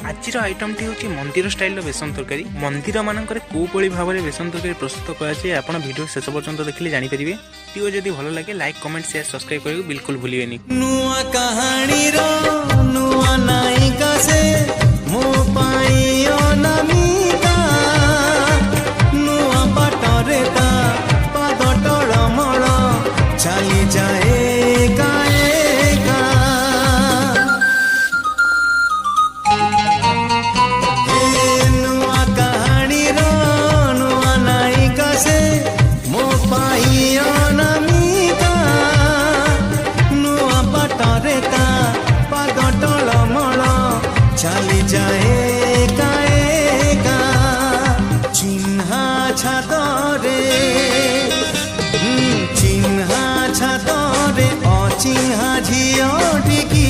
आज आइटमटी हूँ मंदिर स्टाइल बेसन तरकारी। मंदिर मानक कौली भाव में बेसन तरकारी प्रस्तुत कराए आप वीडियो शेष पर्यंत देखिले जानीपारे। वीडियो जदि भल लगे लाइक कमेंट शेयर सब्सक्राइब करने बिल्कुल भूलिए। नुआ कहानी रो नुआ नायिका से मो पाई अनामिका नुआ बाटरे ता पाद टळमळ चली जाए एका नुआ कहानी रो नुआ नायिका से मो पाई अनामिका नुआ बाटरे ता पाद टळमळ चली जाए एका चिन्हा छादरे चिन्हा छादरे अचिन्हा झियो टिकी